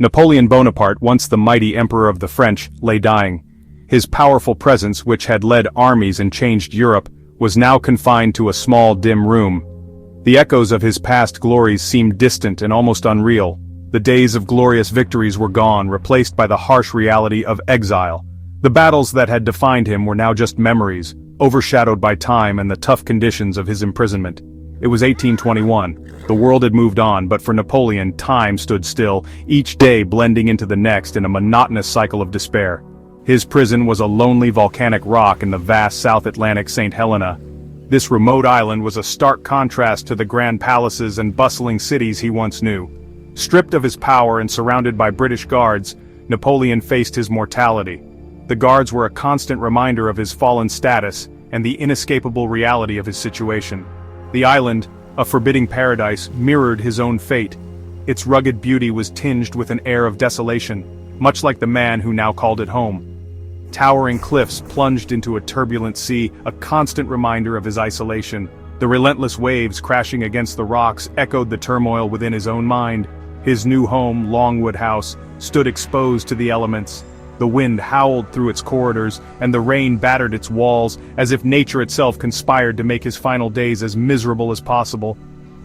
Napoleon Bonaparte, once the mighty Emperor of the French, lay dying. His powerful presence, which had led armies and changed Europe, was now confined to a small dim room. The echoes of his past glories seemed distant and almost unreal. The days of glorious victories were gone, replaced by the harsh reality of exile. The battles that had defined him were now just memories, overshadowed by time and the tough conditions of his imprisonment. It was 1821. The world had moved on, but for Napoleon, time stood still, each day blending into the next in a monotonous cycle of despair. His prison was a lonely volcanic rock in the vast South Atlantic St. Helena. This remote island was a stark contrast to the grand palaces and bustling cities he once knew. Stripped of his power and surrounded by British guards, Napoleon faced his mortality. The guards were a constant reminder of his fallen status and the inescapable reality of his situation. The island, a forbidding paradise, mirrored his own fate. Its rugged beauty was tinged with an air of desolation, much like the man who now called it home. Towering cliffs plunged into a turbulent sea, a constant reminder of his isolation. The relentless waves crashing against the rocks echoed the turmoil within his own mind. His new home, Longwood House, stood exposed to the elements. The wind howled through its corridors, and the rain battered its walls, as if nature itself conspired to make his final days as miserable as possible.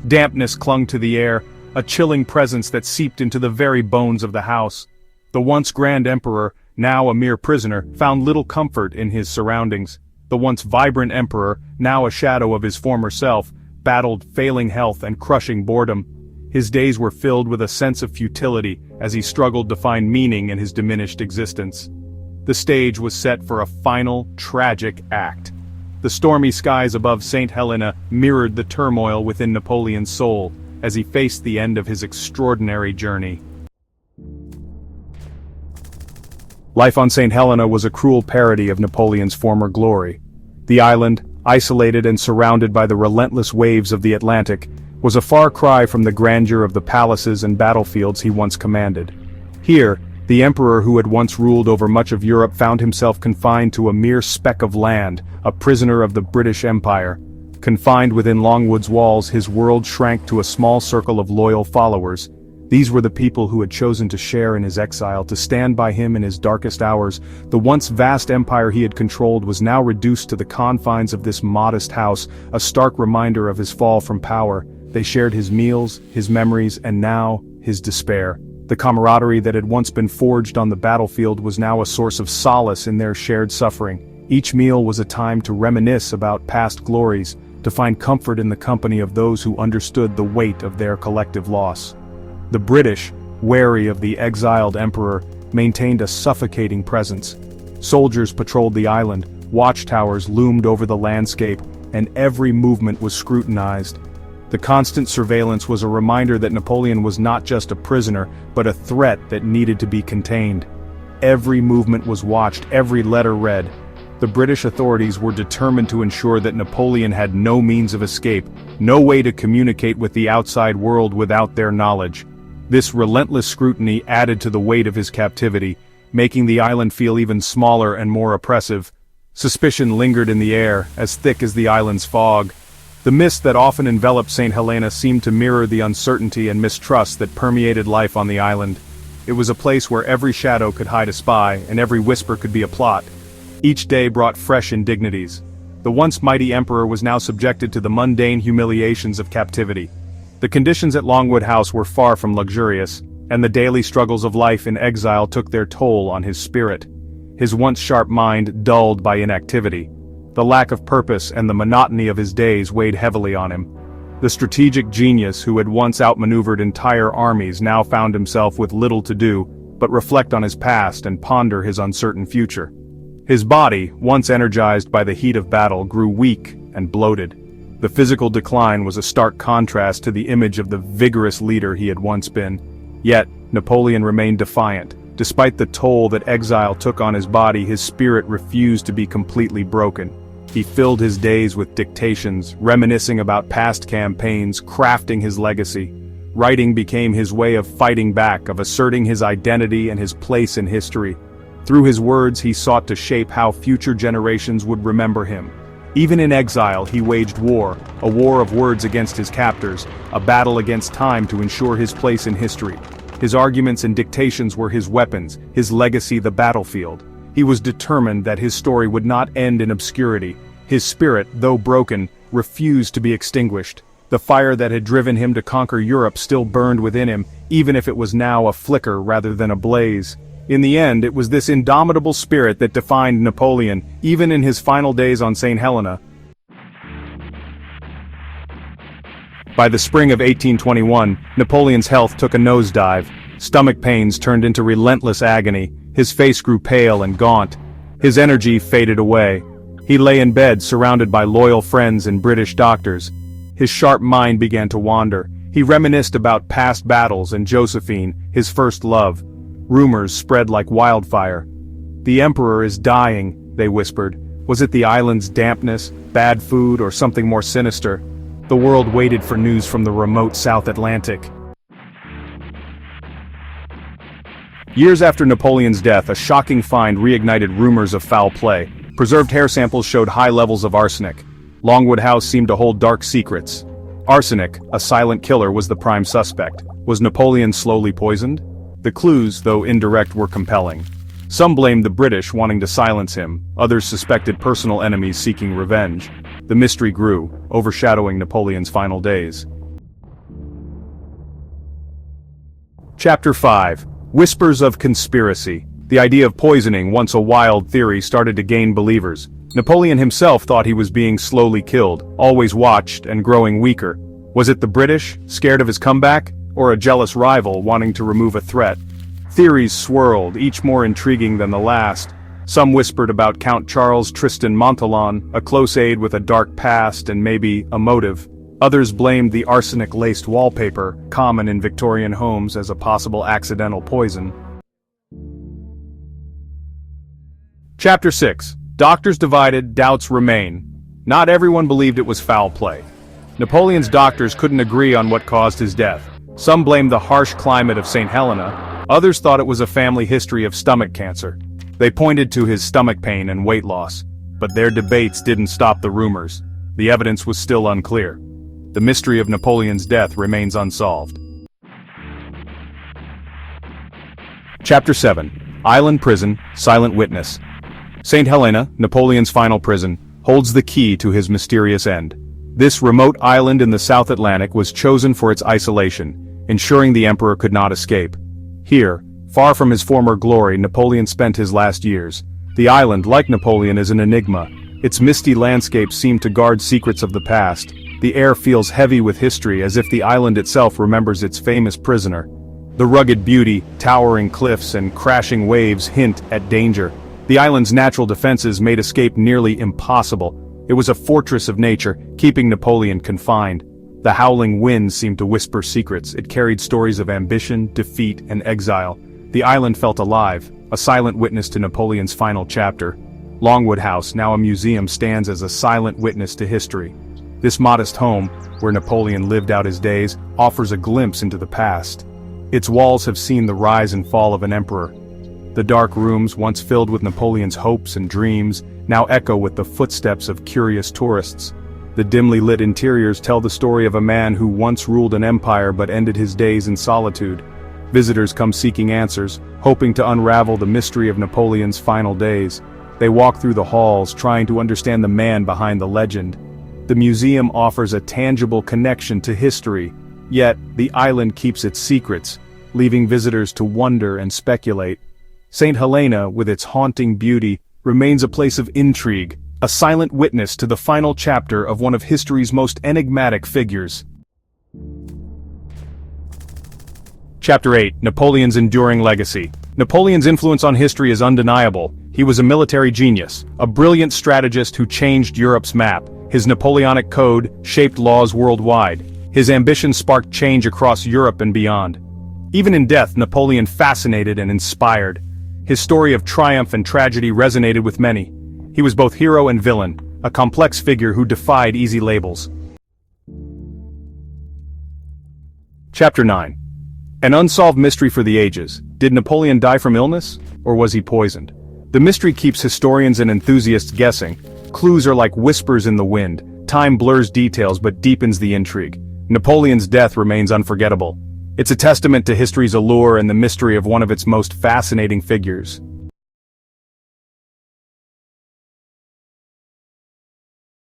Dampness clung to the air, a chilling presence that seeped into the very bones of the house. The once grand emperor, now a mere prisoner, found little comfort in his surroundings. The once vibrant emperor, now a shadow of his former self, battled failing health and crushing boredom. His days were filled with a sense of futility as he struggled to find meaning in his diminished existence. The stage was set for a final, tragic act. The stormy skies above St. Helena mirrored the turmoil within Napoleon's soul as he faced the end of his extraordinary journey. Life on St. Helena was a cruel parody of Napoleon's former glory. The island, isolated and surrounded by the relentless waves of the Atlantic, was a far cry from the grandeur of the palaces and battlefields he once commanded. Here, the emperor who had once ruled over much of Europe found himself confined to a mere speck of land, a prisoner of the British Empire. Confined within Longwood's walls, his world shrank to a small circle of loyal followers. These were the people who had chosen to share in his exile, to stand by him in his darkest hours. The once vast empire he had controlled was now reduced to the confines of this modest house, a stark reminder of his fall from power. They shared his meals, his memories, and now, his despair. The camaraderie that had once been forged on the battlefield was now a source of solace in their shared suffering. Each meal was a time to reminisce about past glories, to find comfort in the company of those who understood the weight of their collective loss. The British, wary of the exiled emperor, maintained a suffocating presence. Soldiers patrolled the island, watchtowers loomed over the landscape, and every movement was scrutinized. The constant surveillance was a reminder that Napoleon was not just a prisoner, but a threat that needed to be contained. Every movement was watched, every letter read. The British authorities were determined to ensure that Napoleon had no means of escape, no way to communicate with the outside world without their knowledge. This relentless scrutiny added to the weight of his captivity, making the island feel even smaller and more oppressive. Suspicion lingered in the air, as thick as the island's fog. The mist that often enveloped St. Helena seemed to mirror the uncertainty and mistrust that permeated life on the island. It was a place where every shadow could hide a spy, and every whisper could be a plot. Each day brought fresh indignities. The once mighty emperor was now subjected to the mundane humiliations of captivity. The conditions at Longwood House were far from luxurious, and the daily struggles of life in exile took their toll on his spirit. His once sharp mind dulled by inactivity. The lack of purpose and the monotony of his days weighed heavily on him. The strategic genius who had once outmaneuvered entire armies now found himself with little to do but reflect on his past and ponder his uncertain future. His body, once energized by the heat of battle, grew weak and bloated. The physical decline was a stark contrast to the image of the vigorous leader he had once been. Yet, Napoleon remained defiant. Despite the toll that exile took on his body, his spirit refused to be completely broken. He filled his days with dictations, reminiscing about past campaigns, crafting his legacy. Writing became his way of fighting back, of asserting his identity and his place in history. Through his words he sought to shape how future generations would remember him. Even in exile he waged war, a war of words against his captors, a battle against time to ensure his place in history. His arguments and dictations were his weapons, his legacy the battlefield. He was determined that his story would not end in obscurity. His spirit, though broken, refused to be extinguished. The fire that had driven him to conquer Europe still burned within him, even if it was now a flicker rather than a blaze. In the end, it was this indomitable spirit that defined Napoleon, even in his final days on St. Helena. By the spring of 1821, Napoleon's health took a nosedive. Stomach pains turned into relentless agony. His face grew pale and gaunt. His energy faded away. He lay in bed surrounded by loyal friends and British doctors. His sharp mind began to wander. He reminisced about past battles and Josephine, his first love. Rumors spread like wildfire. "The emperor is dying," they whispered. Was it the island's dampness, bad food, or something more sinister? The world waited for news from the remote South Atlantic. Years after Napoleon's death, a shocking find reignited rumors of foul play. Preserved hair samples showed high levels of arsenic. Longwood House seemed to hold dark secrets. Arsenic, a silent killer, was the prime suspect. Was Napoleon slowly poisoned? The clues, though indirect, were compelling. Some blamed the British, wanting to silence him. Others suspected personal enemies seeking revenge. The mystery grew, overshadowing Napoleon's final days. Chapter 5. Whispers of Conspiracy. The idea of poisoning, once a wild theory, started to gain believers. Napoleon himself thought he was being slowly killed, always watched and growing weaker. Was it the British, scared of his comeback, or a jealous rival wanting to remove a threat? Theories swirled, each more intriguing than the last. Some whispered about Count Charles Tristan Montholon, a close aide with a dark past and maybe a motive. Others blamed the arsenic-laced wallpaper, common in Victorian homes, as a possible accidental poison. Chapter 6. Doctors divided, doubts remain. Not everyone believed it was foul play. Napoleon's doctors couldn't agree on what caused his death. Some blamed the harsh climate of St. Helena. Others thought it was a family history of stomach cancer. They pointed to his stomach pain and weight loss. But their debates didn't stop the rumors. The evidence was still unclear. The mystery of Napoleon's death remains unsolved. Chapter 7. Island Prison, Silent Witness. St. Helena, Napoleon's final prison, holds the key to his mysterious end. This remote island in the South Atlantic was chosen for its isolation, ensuring the emperor could not escape. Here, far from his former glory, Napoleon spent his last years. The island, like Napoleon, is an enigma. Its misty landscapes seem to guard secrets of the past. The air feels heavy with history, as if the island itself remembers its famous prisoner. The rugged beauty, towering cliffs, and crashing waves hint at danger. The island's natural defenses made escape nearly impossible. It was a fortress of nature, keeping Napoleon confined. The howling wind seemed to whisper secrets. It carried stories of ambition, defeat, and exile. The island felt alive, a silent witness to Napoleon's final chapter. Longwood House, now a museum, stands as a silent witness to history. This modest home, where Napoleon lived out his days, offers a glimpse into the past. Its walls have seen the rise and fall of an emperor. The dark rooms, once filled with Napoleon's hopes and dreams, now echo with the footsteps of curious tourists. The dimly lit interiors tell the story of a man who once ruled an empire but ended his days in solitude. Visitors come seeking answers, hoping to unravel the mystery of Napoleon's final days. They walk through the halls, trying to understand the man behind the legend. The museum offers a tangible connection to history, yet the island keeps its secrets, leaving visitors to wonder and speculate. St. Helena, with its haunting beauty, remains a place of intrigue, a silent witness to the final chapter of one of history's most enigmatic figures. Chapter 8. Napoleon's Enduring Legacy. Napoleon's influence on history is undeniable. He was a military genius, a brilliant strategist who changed Europe's map. His Napoleonic Code shaped laws worldwide. His ambition sparked change across Europe and beyond. Even in death, Napoleon fascinated and inspired. His story of triumph and tragedy resonated with many. He was both hero and villain, a complex figure who defied easy labels. Chapter 9. An unsolved mystery for the ages. Did Napoleon die from illness, or was he poisoned? The mystery keeps historians and enthusiasts guessing. Clues are like whispers in the wind. Time blurs details but deepens the intrigue. Napoleon's death remains unforgettable. It's a testament to history's allure and the mystery of one of its most fascinating figures.